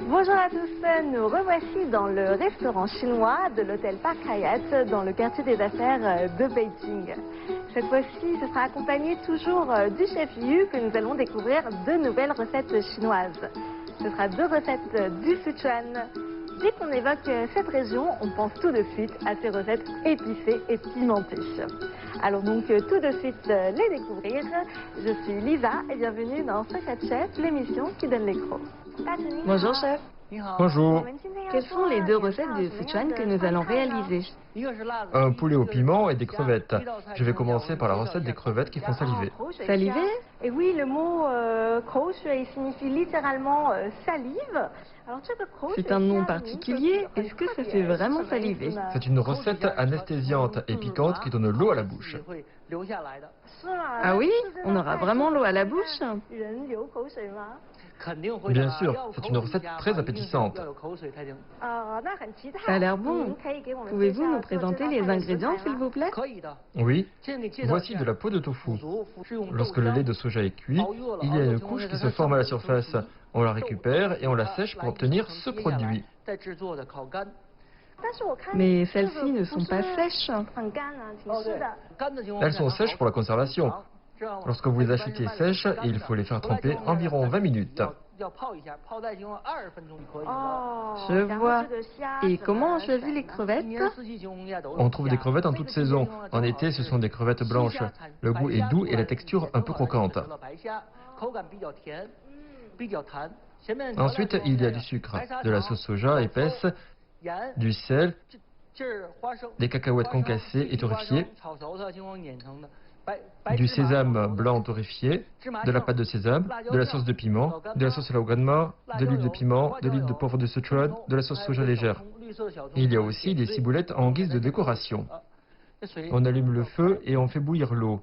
Bonjour à tous, nous revoici dans le restaurant chinois de l'hôtel Park Hyatt dans le quartier des affaires de Beijing. Cette fois-ci, ce sera accompagné toujours du chef Yu que nous allons découvrir de nouvelles recettes chinoises. Ce sera 2 recettes du Sichuan. Dès qu'on évoque cette région, on pense tout de suite à ces recettes épicées et pimentées. Allons donc tout de suite les découvrir. Je suis Lisa et bienvenue dans Secret Chef, l'émission qui donne les crocs. Bonjour chef. Bonjour. Quelles sont les 2 recettes du Sichuan que nous allons réaliser? Un poulet au piment et des crevettes. Je vais commencer par la recette des crevettes qui font saliver. Saliver? Et oui, le mot il signifie littéralement salive. C'est un nom particulier. Est-ce que ça fait vraiment saliver? C'est une recette anesthésiante et piquante qui donne l'eau à la bouche. Ah oui? On aura vraiment l'eau à la bouche? Bien sûr, c'est une recette très appétissante. Ça a l'air bon. Pouvez-vous nous présenter les ingrédients, s'il vous plaît? Oui, voici de la peau de tofu. Lorsque le lait de soja est cuit, il y a une couche qui se forme à la surface. On la récupère et on la sèche pour obtenir ce produit. Mais celles-ci ne sont pas sèches. Elles sont sèches pour la conservation. Lorsque vous les achetez sèches, il faut les faire tremper environ 20 minutes. Je vois. Et comment on choisit les crevettes? On trouve des crevettes en toute saison. En été, ce sont des crevettes blanches. Le goût est doux et la texture un peu croquante. Ensuite, il y a du sucre, de la sauce soja épaisse, du sel, des cacahuètes concassées et torréfiées, du sésame blanc torréfié, de la pâte de sésame, de la sauce de piment, de la sauce laoganma, de l'huile de piment, de l'huile de poivre de Sichuan, de la sauce soja légère. Il y a aussi des ciboulettes en guise de décoration. On allume le feu et on fait bouillir l'eau.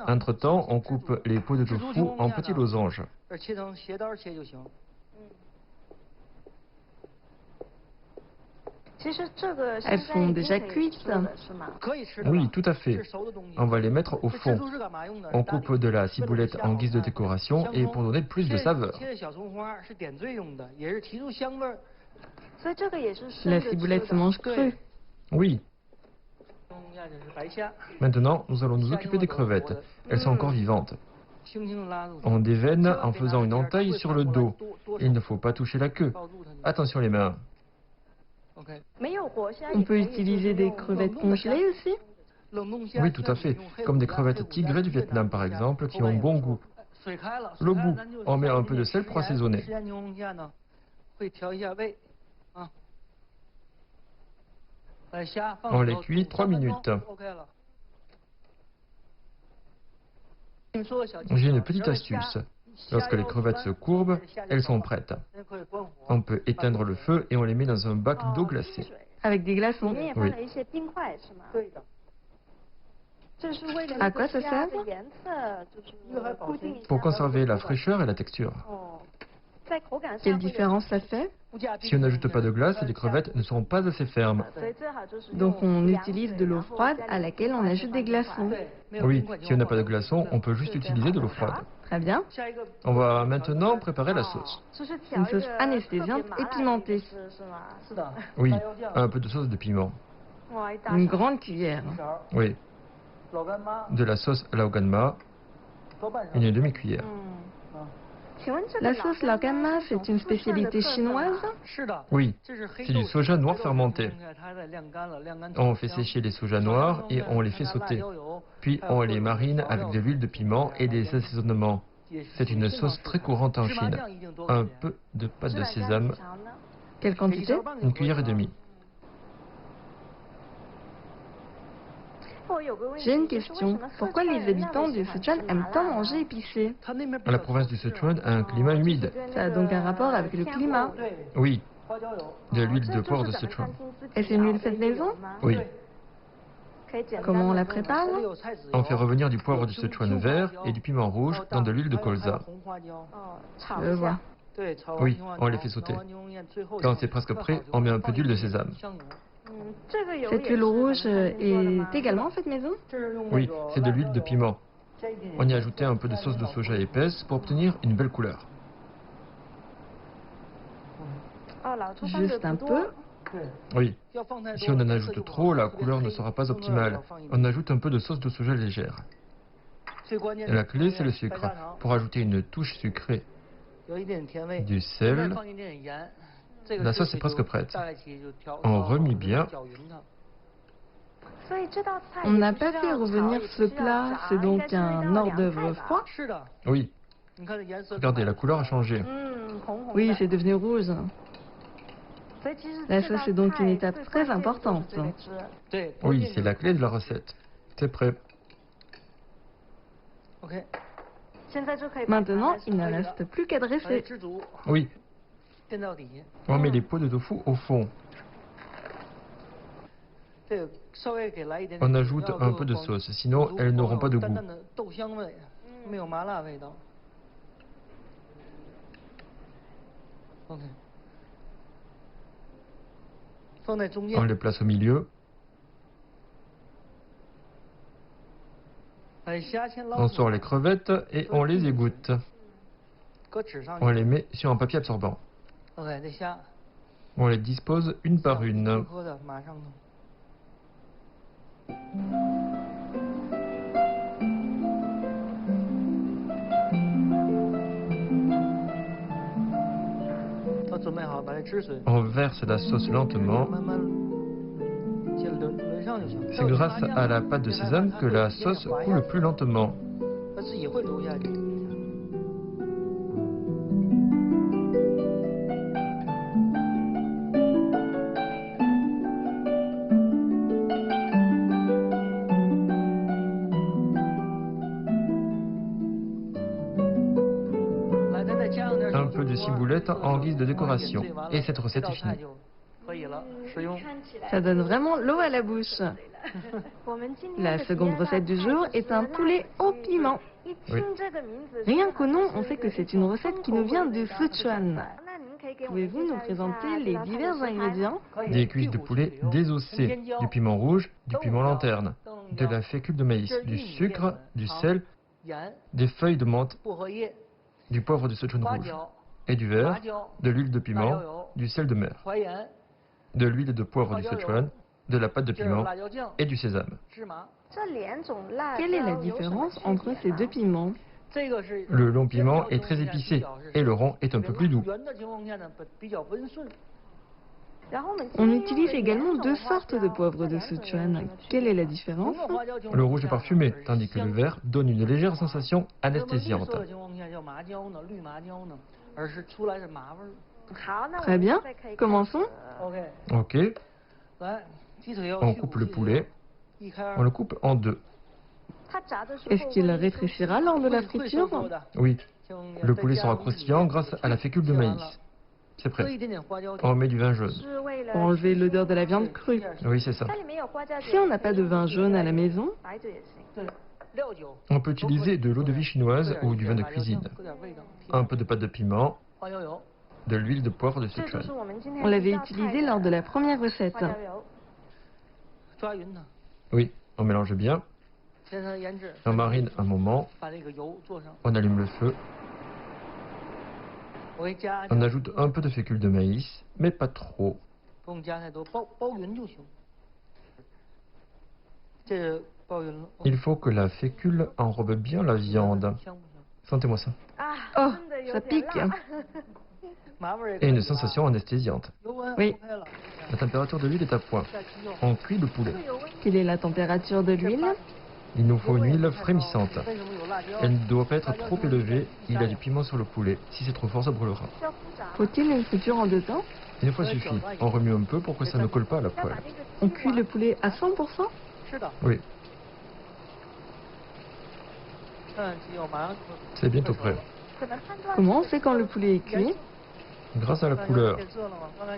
Entre-temps, on coupe les peaux de tofu en petits losanges. Elles sont déjà cuites. Oui, tout à fait. On va les mettre au fond. On coupe de la ciboulette en guise de décoration et pour donner plus de saveur. La ciboulette se mange crue. Oui. Maintenant, nous allons nous occuper des crevettes. Elles sont encore vivantes. On déveine en faisant une entaille sur le dos. Il ne faut pas toucher la queue. Attention les mains. On peut utiliser des crevettes congelées aussi? Oui, tout à fait. Comme des crevettes tigrées du Vietnam, par exemple, qui ont bon goût. Le goût, on met un peu de sel pour assaisonner. On les cuit 3 minutes. J'ai une petite astuce. Lorsque les crevettes se courbent, elles sont prêtes. On peut éteindre le feu et on les met dans un bac d'eau glacée. Avec des glaçons? Oui. À quoi ça sert? Pour conserver la fraîcheur et la texture. Quelle différence ça fait? Si on n'ajoute pas de glace, les crevettes ne seront pas assez fermes. Donc on utilise de l'eau froide à laquelle on ajoute des glaçons. Oui, si on n'a pas de glaçons, on peut juste utiliser de l'eau froide. Très bien. On va maintenant préparer la sauce. Une sauce anesthésiante et pimentée. Oui, un peu de sauce de piment. Une grande cuillère. Oui. De la sauce laoganma, une demi-cuillère. La sauce laoganma, c'est une spécialité chinoise? Oui, c'est du soja noir fermenté. On fait sécher les sojas noirs et on les fait sauter. Puis on les marine avec de l'huile de piment et des assaisonnements. C'est une sauce très courante en Chine. Un peu de pâte de sésame. Quelle quantité? Une cuillère et demie. J'ai une question. Pourquoi les habitants du Sichuan aiment tant manger épicé? La province du Sichuan a un climat humide. Ça a donc un rapport avec le climat. Oui, de l'huile de porc de Sichuan. Et c'est une huile faite maison? Oui, Comment on la prépare? on fait revenir du poivre du Sichuan vert et du piment rouge dans de l'huile de colza. Je vois. Oui, on les fait sauter. Quand c'est presque prêt, on met un peu d'huile de sésame. Cette huile rouge est également faite maison? Oui, c'est de l'huile de piment. On y a ajouté un peu de sauce de soja épaisse pour obtenir une belle couleur. Juste un peu. Oui. Si on en ajoute trop, la couleur ne sera pas optimale. On ajoute un peu de sauce de soja légère. Et la clé, c'est le sucre. Pour ajouter une touche sucrée, du sel, la sauce est presque prête. On remet bien. On n'a pas fait revenir ce plat, c'est donc un hors-d'œuvre froid? Oui. Regardez, la couleur a changé. Oui, c'est devenu rouge. La sauce est donc une étape très importante. Oui, c'est la clé de la recette. C'est prêt. Maintenant, il ne reste plus qu'à dresser. Oui. On met les pots de tofu au fond. On ajoute un peu de sauce, sinon elles n'auront pas de goût. On les place au milieu. On sort les crevettes et on les égoutte. On les met sur un papier absorbant. On les dispose une par une. On verse la sauce lentement. C'est grâce à la pâte de sésame que la sauce coule plus lentement. Un peu de ciboulette en guise de décoration. Et cette recette est finie. Ça donne vraiment l'eau à la bouche. La seconde recette du jour est un poulet au piment. Oui. Rien qu'au nom, on sait que c'est une recette qui nous vient de Sichuan. Pouvez-vous nous présenter les divers ingrédients? Des cuisses de poulet désossées, du piment rouge, du piment lanterne, de la fécule de maïs, du sucre, du sel, des feuilles de menthe, du poivre de Sichuan rouge et du vert, de l'huile de piment, du sel de mer, de l'huile de poivre du Sichuan, de la pâte de piment et du sésame. Quelle est la différence entre ces deux piments? Le long piment est très épicé et le rond est un peu plus doux. On utilise également deux sortes de poivre de Sichuan. Quelle est la différence? Le rouge est parfumé, tandis que le vert donne une légère sensation anesthésiante. Très bien, commençons. Ok, on coupe le poulet, on le coupe en deux. Est-ce qu'il rétrécira lors de la friture? Oui, le poulet sera croustillant grâce à la fécule de maïs. C'est prêt. On met du vin jaune. Pour enlever l'odeur de la viande crue. Oui, c'est ça. Si on n'a pas de vin jaune à la maison, On peut utiliser de l'eau de vie chinoise ou du vin de cuisine. Un peu de pâte de piment, de l'huile de poivre de Sichuan. on l'avait utilisé lors de la première recette. Oui, on mélange bien. On marine un moment. On allume le feu. On ajoute un peu de fécule de maïs, mais pas trop. Il faut que la fécule enrobe bien la viande. Sentez-moi ça. Oh, ça pique. Et une sensation anesthésiante. Oui. La température de l'huile est à point. On cuit le poulet. Quelle est la température de l'huile? Il nous faut une huile frémissante. Elle ne doit pas être trop élevée. Il y a du piment sur le poulet. Si c'est trop fort, ça brûlera. Faut-il une friture en deux temps? Une fois suffit. On remue un peu pour que ça ne colle pas à la poêle. On cuit le poulet à 100%? Oui. C'est bientôt prêt. Comment on sait quand le poulet est cuit? Grâce à la couleur.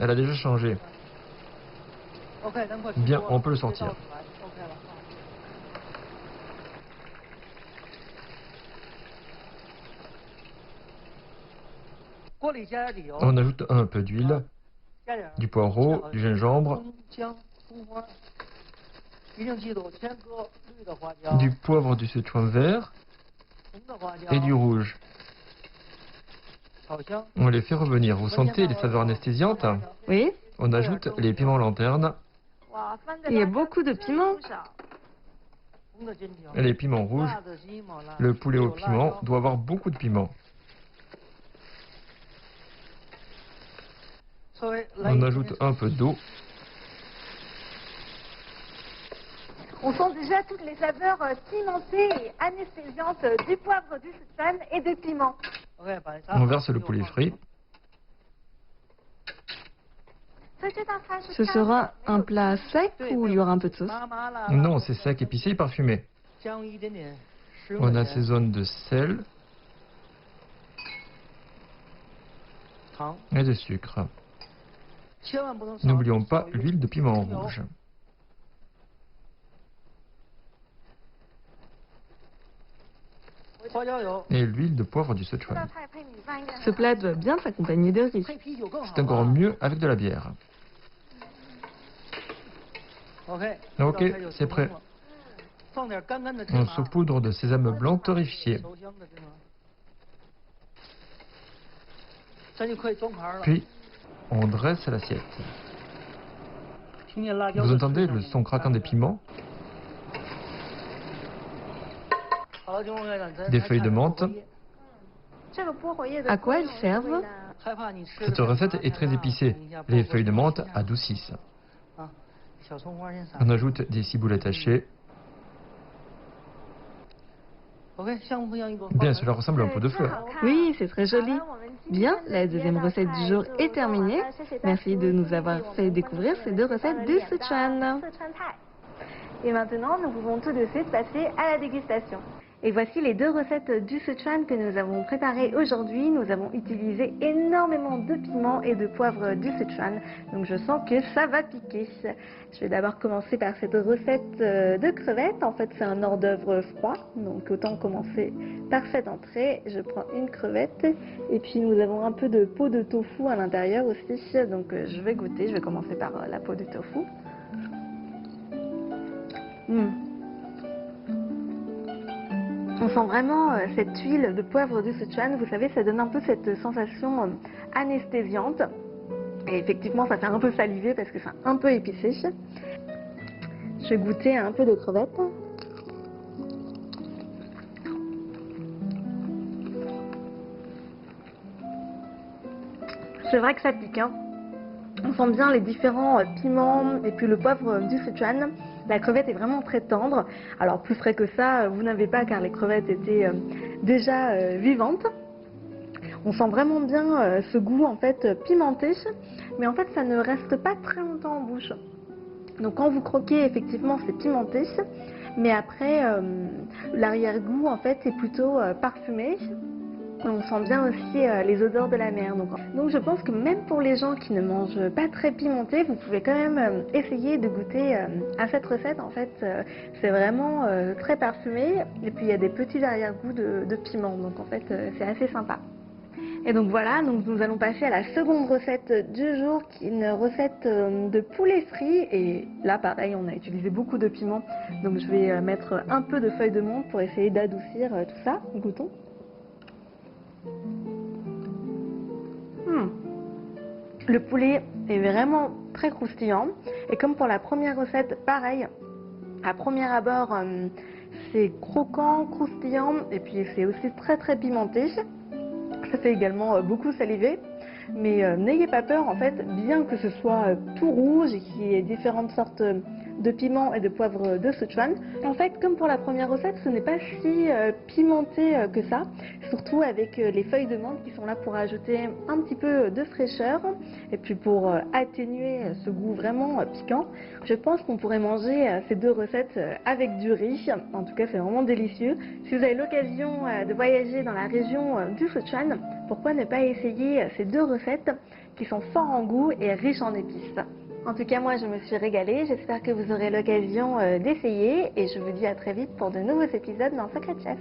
Elle a déjà changé. Bien, on peut le sortir. On ajoute un peu d'huile, du poireau, du gingembre, du poivre du Sichuan vert et du rouge. On les fait revenir. Vous sentez les saveurs anesthésiantes? Oui, On ajoute les piments lanternes, il y a beaucoup de piments. les piments rouges. Le poulet au piment doit avoir beaucoup de piment. On ajoute un peu d'eau. On sent déjà toutes les saveurs pimentées et anesthésiantes du poivre, du Sichuan et des piments. On verse le poulet frit. Ce sera un plat sec ou il y aura un peu de sauce? Non, c'est sec, épicé et parfumé. On assaisonne de sel et de sucre. N'oublions pas l'huile de piment rouge. Et l'huile de poivre du Sichuan. Ce plat doit bien s'accompagner de riz. C'est encore mieux avec de la bière. Ok, c'est prêt. On saupoudre de sésame blanc torréfié. Puis, on dresse l'assiette. Vous entendez le son craquant des piments? Des feuilles de menthe. À quoi elles servent? Cette recette est très épicée. Les feuilles de menthe adoucissent. On ajoute des ciboulettes hachées. Bien, cela ressemble à un pot de fleurs. Oui, c'est très joli. Bien, la deuxième recette du jour est terminée. Merci de nous avoir fait découvrir ces deux recettes du Sichuan. Et maintenant, nous pouvons tout de suite passer à la dégustation. Et voici les deux recettes du Sichuan que nous avons préparées aujourd'hui. Nous avons utilisé énormément de piments et de poivre du Sichuan. Donc je sens que ça va piquer. Je vais d'abord commencer par cette recette de crevettes. En fait, c'est un hors d'œuvre froid. Donc autant commencer par cette entrée. Je prends une crevette. Et puis nous avons un peu de peau de tofu à l'intérieur aussi. Donc je vais goûter. Je vais commencer par la peau de tofu. On sent vraiment cette huile de poivre du Sichuan. Vous savez, ça donne un peu cette sensation anesthésiante. Et effectivement, ça fait un peu saliver parce que c'est un peu épicé. Je vais goûter un peu de crevettes. C'est vrai que ça pique, hein. On sent bien les différents piments et puis le poivre du Sichuan. La crevette est vraiment très tendre. Alors plus frais que ça, vous n'avez pas car les crevettes étaient déjà vivantes. On sent vraiment bien ce goût en fait pimenté, mais en fait ça ne reste pas très longtemps en bouche. Donc quand vous croquez, effectivement c'est pimenté, mais après l'arrière-goût en fait est plutôt parfumé. On sent bien aussi les odeurs de la mer. Donc je pense que même pour les gens qui ne mangent pas très pimenté, vous pouvez quand même essayer de goûter à cette recette. En fait, c'est vraiment très parfumé. Et puis il y a des petits arrière-goûts de piment. Donc en fait, c'est assez sympa. Et donc voilà, donc nous allons passer à la seconde recette du jour, qui est une recette de poulet frit. Et là, pareil, on a utilisé beaucoup de piment. Donc je vais mettre un peu de feuilles de menthe pour essayer d'adoucir tout ça. Goûtons. Le poulet est vraiment très croustillant et comme pour la première recette, pareil, à premier abord, c'est croquant, croustillant et puis c'est aussi très très pimenté. Ça fait également beaucoup saliver, mais n'ayez pas peur en fait, bien que ce soit tout rouge et qu'il y ait différentes sortes de piments et de poivre de Sichuan. En fait, comme pour la première recette, ce n'est pas si pimenté que ça, surtout avec les feuilles de menthe qui sont là pour ajouter un petit peu de fraîcheur et puis pour atténuer ce goût vraiment piquant. Je pense qu'on pourrait manger ces deux recettes avec du riz. En tout cas, c'est vraiment délicieux. Si vous avez l'occasion de voyager dans la région du Sichuan, pourquoi ne pas essayer ces deux recettes qui sont forts en goût et riches en épices. En tout cas, moi, je me suis régalée. J'espère que vous aurez l'occasion d'essayer et je vous dis à très vite pour de nouveaux épisodes dans Secret Chef.